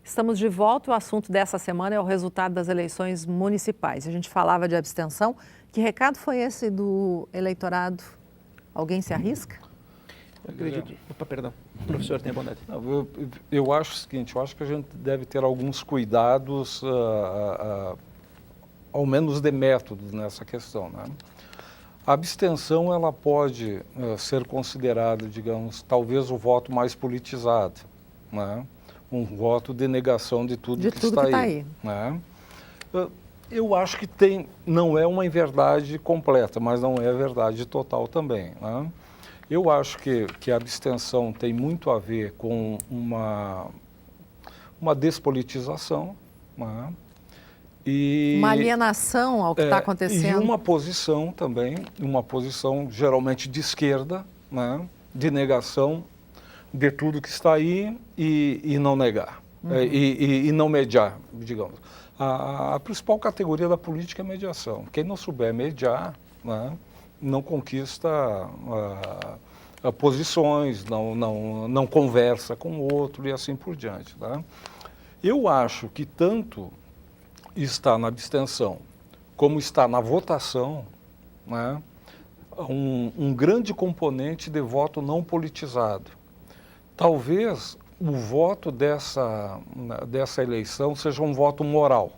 Estamos de volta. O assunto dessa semana é o resultado das eleições municipais. A gente falava de abstenção. Que recado foi esse do eleitorado? Alguém se arrisca? Eu acredito. Opa, perdão. O professor tem a bondade. Eu acho o seguinte, eu acho que a gente deve ter alguns cuidados, ao menos de métodos nessa questão, né? A abstenção, ela pode ser considerada, digamos, talvez o voto mais politizado, né? Um voto de negação de tudo que está aí. Né? Eu acho que não é uma verdade completa, mas não é verdade total também. Né? Eu acho que a abstenção tem muito a ver com uma despolitização, né? Uma alienação ao que está acontecendo. E uma posição também, uma posição geralmente de esquerda, né? De negação de tudo que está aí e não negar, e não mediar, digamos. A principal categoria da política é mediação. Quem não souber mediar, né, não conquista posições, não conversa com o outro e assim por diante. Né? Eu acho que tanto está na abstenção como está na votação, né, um grande componente de voto não politizado. Talvez o voto dessa eleição seja um voto moral,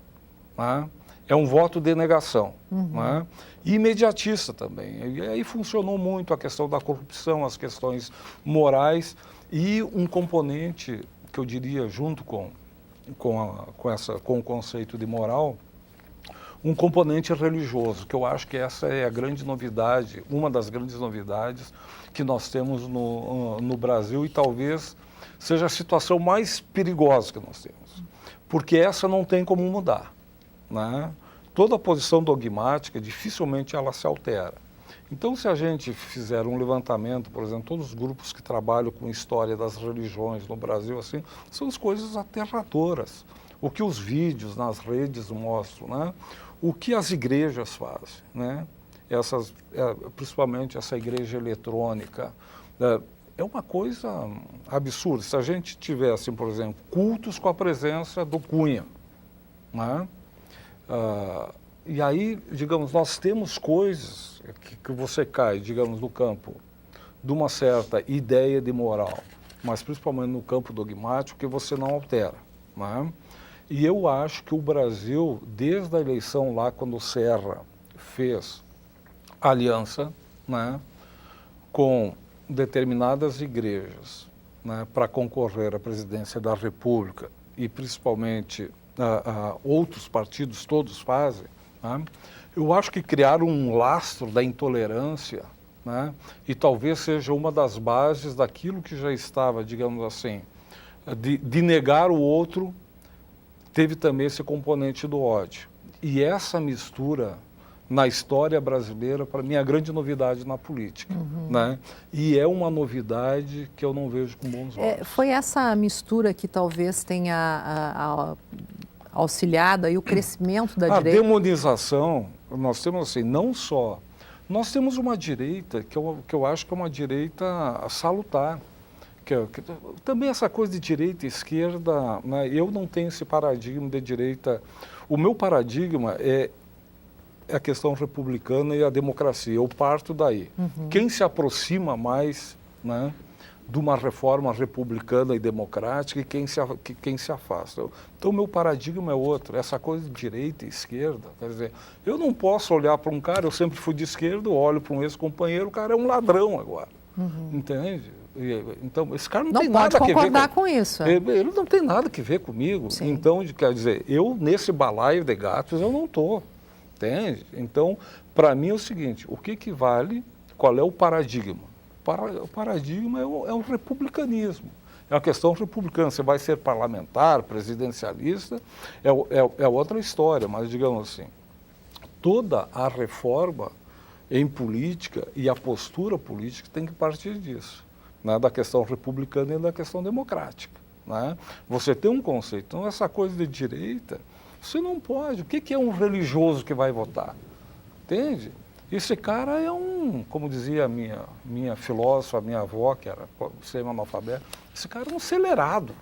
né? É um voto de negação, né? E imediatista também. E aí funcionou muito a questão da corrupção, as questões morais e um componente que eu diria junto com o conceito de moral, um componente religioso, que eu acho que essa é a grande novidade, uma das grandes novidades que nós temos no Brasil e talvez seja a situação mais perigosa que nós temos, porque essa não tem como mudar, né? Toda posição dogmática, dificilmente ela se altera. Então, se a gente fizer um levantamento, por exemplo, todos os grupos que trabalham com história das religiões no Brasil, assim, são as coisas aterradoras. O que os vídeos nas redes mostram, né? O que as igrejas fazem, né? Principalmente essa igreja eletrônica, é uma coisa absurda. Se a gente tivesse, por exemplo, cultos com a presença do Cunha, né? E aí, digamos, nós temos coisas que você cai, digamos, no campo de uma certa ideia de moral, mas principalmente no campo dogmático, que você não altera, né? E eu acho que o Brasil, desde a eleição lá, quando o Serra fez aliança, né, com determinadas igrejas, né, para concorrer à presidência da República, e principalmente outros partidos todos fazem, né, eu acho que criaram um lastro da intolerância, né, e talvez seja uma das bases daquilo que já estava, digamos assim, de negar o outro. Teve também esse componente do ódio. E essa mistura, na história brasileira, para mim, é a grande novidade na política. Né? E é uma novidade que eu não vejo com bons olhos. Foi essa mistura que talvez tenha auxiliado aí o crescimento da direita? A demonização, nós temos assim, não só... Nós temos uma direita que eu acho que é uma direita salutar. Também essa coisa de direita e esquerda, né, eu não tenho esse paradigma de direita. O meu paradigma é a questão republicana e a democracia. Eu parto daí. Quem se aproxima mais, né, de uma reforma republicana e democrática e quem se afasta. Então, o meu paradigma é outro. Essa coisa de direita e esquerda. Quer dizer, eu não posso olhar para um cara, eu sempre fui de esquerda, eu olho para um ex-companheiro, o cara é um ladrão agora. Entende? Então, esse cara não tem nada a ver pode concordar com isso. Ele não tem nada que ver comigo. Sim. Então, quer dizer, eu nesse balaio de gatos eu não estou. Entende? Então, para mim é o seguinte, o que vale, qual é o paradigma? O paradigma é o republicanismo. É uma questão republicana. Você vai ser parlamentar, presidencialista, é outra história, mas digamos assim, toda a reforma em política e a postura política tem que partir disso. Né, da questão republicana e da questão democrática. Né? Você tem um conceito. Então, essa coisa de direita, você não pode. O que é um religioso que vai votar? Entende? Esse cara é como dizia a minha filósofa, a minha avó, que era semi-analfabeta, esse cara é um acelerado.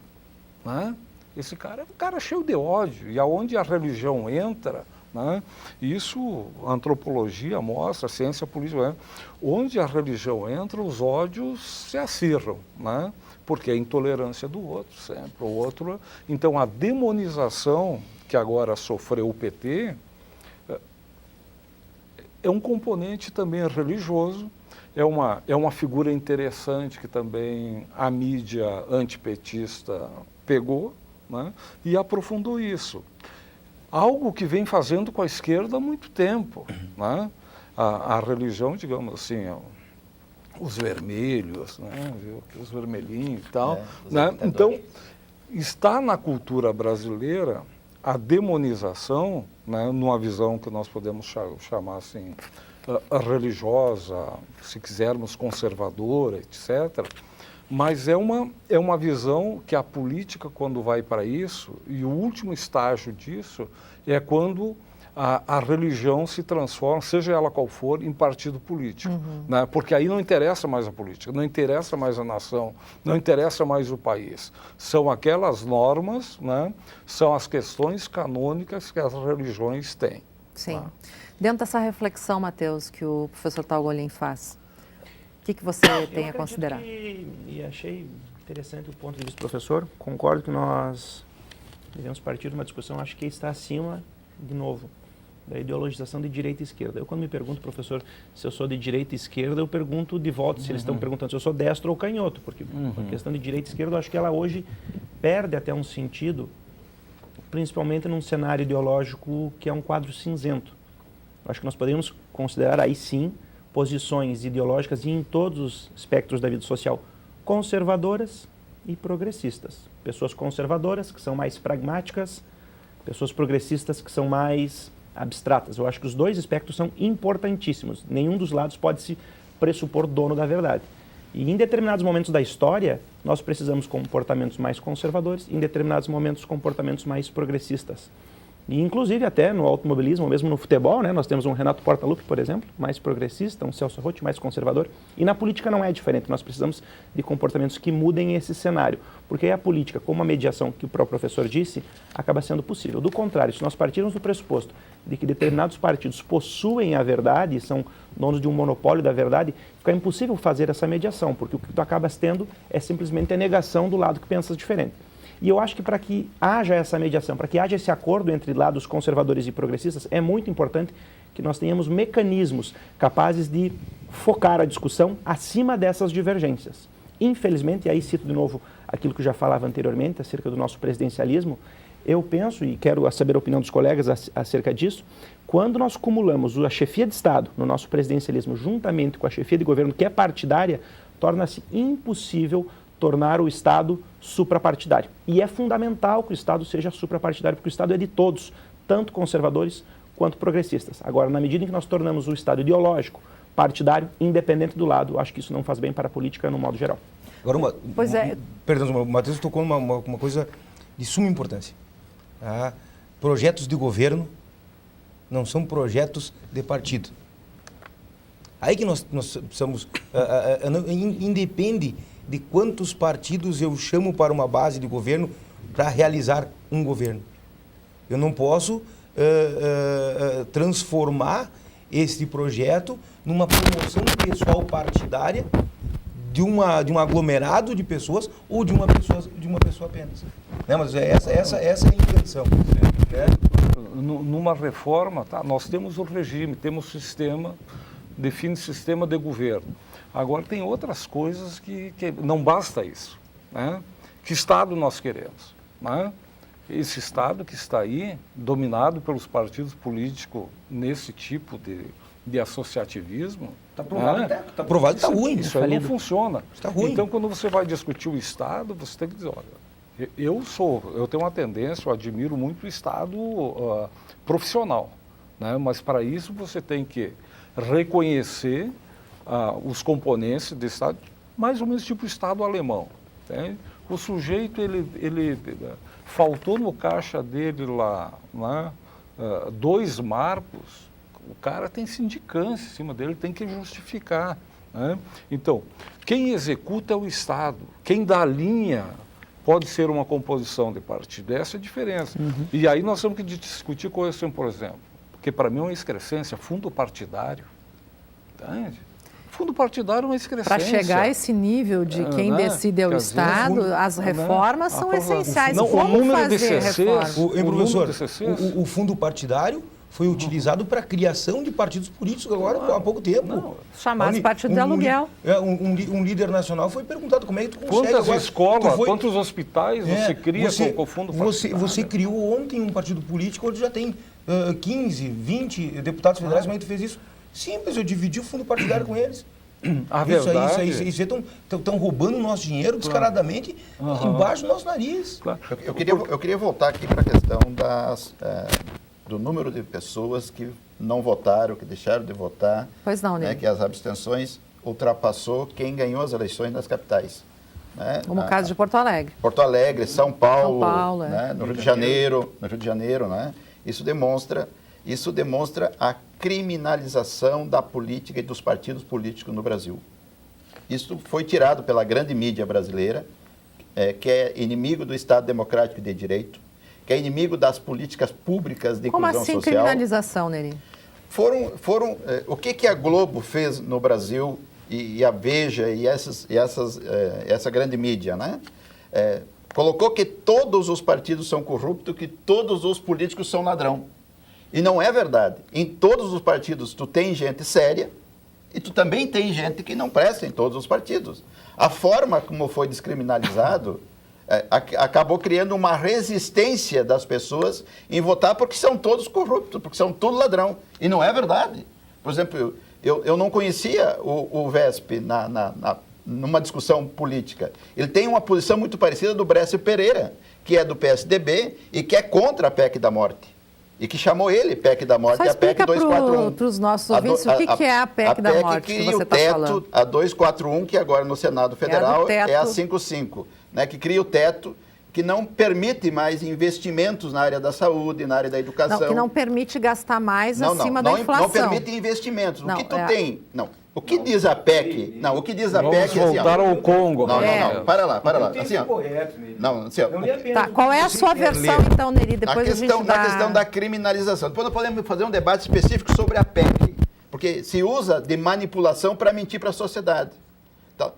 Né? Esse cara é um cara cheio de ódio. E aonde a religião entra, né, isso a antropologia mostra, a ciência política, né, onde a religião entra, os ódios se acirram, né, porque é a intolerância do outro sempre. O outro, então a demonização que agora sofreu o PT é um componente também religioso. É uma figura interessante que também a mídia antipetista pegou, né, e aprofundou isso. Algo que vem fazendo com a esquerda há muito tempo. Né? A religião, digamos assim, os vermelhos, né, os vermelhinhos e tal. Né? Então, está na cultura brasileira a demonização, né, numa visão que nós podemos chamar assim, religiosa, se quisermos conservadora, etc. Mas é uma visão que a política, quando vai para isso, e o último estágio disso é quando a religião se transforma, seja ela qual for, em partido político. Né? Porque aí não interessa mais a política, não interessa mais a nação, não interessa mais o país. São aquelas normas, né? São as questões canônicas que as religiões têm. Sim. Né? Dentro dessa reflexão, Matheus, que o professor Taugolin faz, o que você tem a considerar? E achei interessante o ponto de vista do professor. Concordo que nós devemos partir de uma discussão, acho que está acima, de novo, da ideologização de direita e esquerda. Eu, quando me pergunto, professor, se eu sou de direita e esquerda, eu pergunto de volta se eles estão perguntando se eu sou destro ou canhoto, porque a questão de direita e esquerda, eu acho que ela hoje perde até um sentido, principalmente num cenário ideológico que é um quadro cinzento. Eu acho que nós podemos considerar aí sim posições ideológicas e em todos os espectros da vida social conservadoras e progressistas. Pessoas conservadoras que são mais pragmáticas, pessoas progressistas que são mais abstratas. Eu acho que os dois espectros são importantíssimos. Nenhum dos lados pode se pressupor dono da verdade. E em determinados momentos da história, nós precisamos de comportamentos mais conservadores, em determinados momentos comportamentos mais progressistas. E, inclusive, até no automobilismo, ou mesmo no futebol, né, nós temos um Renato Portaluppi, por exemplo, mais progressista, um Celso Roth, mais conservador. E na política não é diferente, nós precisamos de comportamentos que mudem esse cenário. Porque aí a política, como a mediação que o próprio professor disse, acaba sendo possível. Do contrário, se nós partirmos do pressuposto de que determinados partidos possuem a verdade e são donos de um monopólio da verdade, fica impossível fazer essa mediação, porque o que tu acabas tendo é simplesmente a negação do lado que pensas diferente. E eu acho que para que haja essa mediação, para que haja esse acordo entre lados conservadores e progressistas, é muito importante que nós tenhamos mecanismos capazes de focar a discussão acima dessas divergências. Infelizmente, e aí cito de novo aquilo que eu já falava anteriormente acerca do nosso presidencialismo, eu penso, e quero saber a opinião dos colegas acerca disso, quando nós cumulamos a chefia de Estado no nosso presidencialismo juntamente com a chefia de governo, que é partidária, torna-se impossível tornar o Estado suprapartidário. E é fundamental que o Estado seja suprapartidário, porque o Estado é de todos, tanto conservadores quanto progressistas. Agora, na medida em que nós tornamos o Estado ideológico, partidário, independente do lado, acho que isso não faz bem para a política no modo geral. Agora, Perdão, o Matheus tocou uma coisa de suma importância. Tá? Projetos de governo não são projetos de partido. Aí que nós precisamos, independe de quantos partidos eu chamo para uma base de governo para realizar um governo. Eu não posso transformar esse projeto numa promoção pessoal partidária de um aglomerado de pessoas ou de uma pessoa apenas. Né? Mas essa é a intenção. Né? Numa reforma, tá? Nós temos o regime, temos o sistema, define sistema de governo. Agora tem outras coisas que não basta isso. Né? Que Estado nós queremos? Né? Esse Estado que está aí, dominado pelos partidos políticos nesse tipo de associativismo... Está provado, está provado que está ruim. Isso aí não funciona. Está ruim. Então, quando você vai discutir o Estado, você tem que dizer, olha, eu tenho uma tendência, eu admiro muito o Estado profissional, né? Mas para isso você tem que reconhecer os componentes do Estado, mais ou menos tipo o Estado alemão. Entende? O sujeito, ele faltou no caixa dele lá, né, 2 marcos, o cara tem sindicância em cima dele, tem que justificar. Né? Então, quem executa é o Estado, quem dá a linha pode ser uma composição de partido. Essa é a diferença. E aí nós temos que discutir coisas assim, por exemplo, porque para mim é uma excrescência, fundo partidário. Entende? Fundo partidário é uma excrescência. Para chegar a esse nível de quem decide é o Estado, as reformas são essenciais. Não, Como o número fazer de CCs, reforma? Professor, o fundo partidário foi utilizado para a criação de partidos políticos agora há pouco tempo. Chamados partido de aluguel. Um líder nacional foi perguntado como é que tu consegue... Quantas agora, escolas, quantos hospitais você cria com o fundo partidário? Você criou ontem um partido político onde já tem 15, 20 deputados federais, como é que tu fez isso? Simples, eu dividi o fundo partidário com eles. A verdade... Isso estão roubando o nosso dinheiro descaradamente embaixo do nosso nariz. Claro. Eu queria voltar aqui para a questão do número de pessoas que não votaram, que deixaram de votar. Pois não, né? Que as abstenções ultrapassou quem ganhou as eleições nas capitais. Né? Como o caso de Porto Alegre. Porto Alegre, São Paulo, né? No Rio de Janeiro, né? Isso demonstra a criminalização da política e dos partidos políticos no Brasil. Isso foi tirado pela grande mídia brasileira, que é inimigo do Estado Democrático e de Direito, que é inimigo das políticas públicas de inclusão social. Como assim criminalização, Neri? O que a Globo fez no Brasil e a Veja e essa grande mídia, né? Colocou que todos os partidos são corruptos, que todos os políticos são ladrão. E não é verdade. Em todos os partidos tu tem gente séria e tu também tem gente que não presta em todos os partidos. A forma como foi descriminalizado acabou criando uma resistência das pessoas em votar porque são todos corruptos, porque são tudo ladrão. E não é verdade. Por exemplo, eu não conhecia o VESP numa discussão política. Ele tem uma posição muito parecida do Brécio Pereira, que é do PSDB e que é contra a PEC da morte. E que chamou ele PEC da morte, a PEC 241. Para os nossos ouvintes, o que é a PEC da morte que você está falando? A 241, que agora no Senado Federal é a 55, né, que cria o teto, que não permite mais investimentos na área da saúde, na área da educação. Não, que não permite gastar mais acima da inflação. Não permite investimentos. O que tu tem... Não. O que diz a PEC? Não, o que diz a PEC é assim... voltar ao Congo. Não, para lá. Assim, ó. Não, assim, ó. Tá, qual é a sua versão, então, Neri? Depois a questão da criminalização. Depois nós podemos fazer um debate específico sobre a PEC, porque se usa de manipulação para mentir para a sociedade.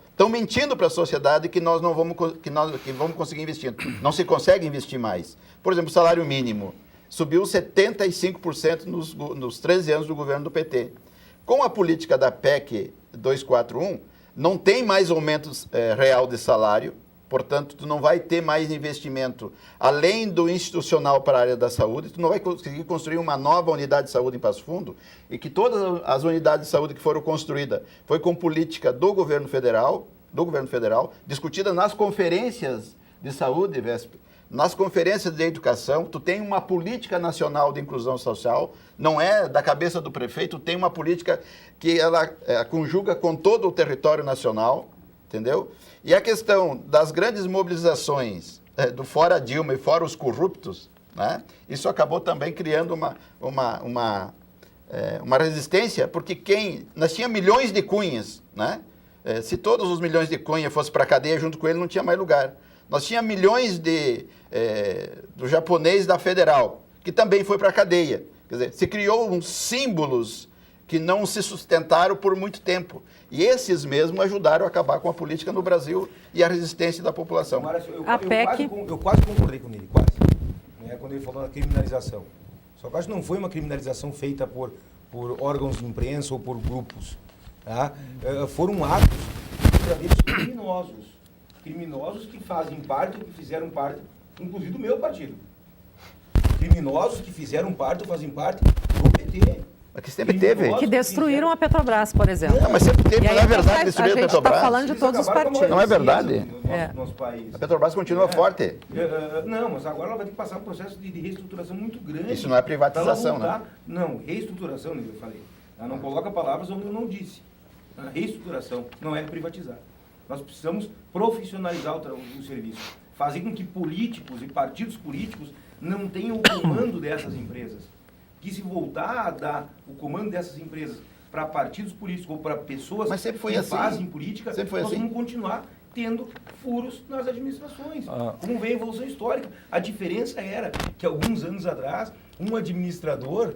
Estão mentindo para a sociedade que nós não vamos, que vamos conseguir investir. Não se consegue investir mais. Por exemplo, o salário mínimo subiu 75% nos 13 anos do governo do PT. Com a política da PEC 241, não tem mais aumento real de salário, portanto, tu não vai ter mais investimento além do institucional para a área da saúde, tu não vai conseguir construir uma nova unidade de saúde em Passo Fundo, e que todas as unidades de saúde que foram construídas foi com política do governo federal, discutida nas conferências de saúde, VESP, nas conferências de educação, tu tem uma política nacional de inclusão social, não é da cabeça do prefeito, tem uma política que ela conjuga com todo o território nacional, entendeu? E a questão das grandes mobilizações do fora Dilma e fora os corruptos, né? Isso acabou também criando uma resistência, porque nós tínhamos milhões de cunhas, né? Se todos os milhões de cunhas fossem para a cadeia junto com ele, não tinha mais lugar. Nós tínhamos milhões do japonês da Federal, que também foi para a cadeia. Quer dizer, se criou uns símbolos que não se sustentaram por muito tempo. E esses mesmos ajudaram a acabar com a política no Brasil e a resistência da população. Eu quase concordei com ele, quase. Né, quando ele falou da criminalização. Só que eu acho que não foi uma criminalização feita por órgãos de imprensa ou por grupos. Tá? Foram atos verdadeiros criminosos. Criminosos que fazem parte ou que fizeram parte, inclusive do meu partido. Criminosos que fizeram parte ou fazem parte do PT. Mas que sempre teve. Que destruíram a Petrobras, por exemplo. Não, mas sempre teve, não é verdade destruir a Petrobras. A gente está falando de todos os partidos. Não é verdade. No nosso país. A Petrobras continua forte. Não, mas agora ela vai ter que passar um processo de reestruturação muito grande. Isso não é privatização, né? Não, reestruturação, eu falei. Ela não coloca palavras onde eu não disse. A reestruturação não é privatizar. Nós precisamos profissionalizar o serviço. Fazer com que políticos e partidos políticos não tenham o comando dessas empresas. Que se voltar a dar o comando dessas empresas para partidos políticos ou para pessoas que fazem política, nós vamos continuar tendo furos nas administrações. Como vem a evolução histórica. A diferença era que alguns anos atrás, um administrador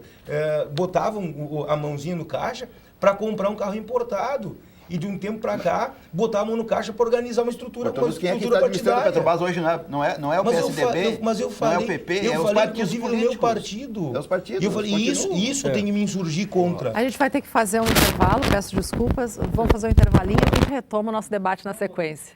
botava a mãozinha no caixa para comprar um carro importado. E de um tempo para cá, botar a mão no caixa para organizar uma estrutura, quem é que está administrando a Petrobras hoje não é o PSDB, mas eu falei, não é o PP, eu é os falei, partidos inclusive, políticos. no meu partido. É os partidos. E eu falei, isso tem que me insurgir contra. A gente vai ter que fazer um intervalo, peço desculpas. Vamos fazer um intervalinho e retoma o nosso debate na sequência.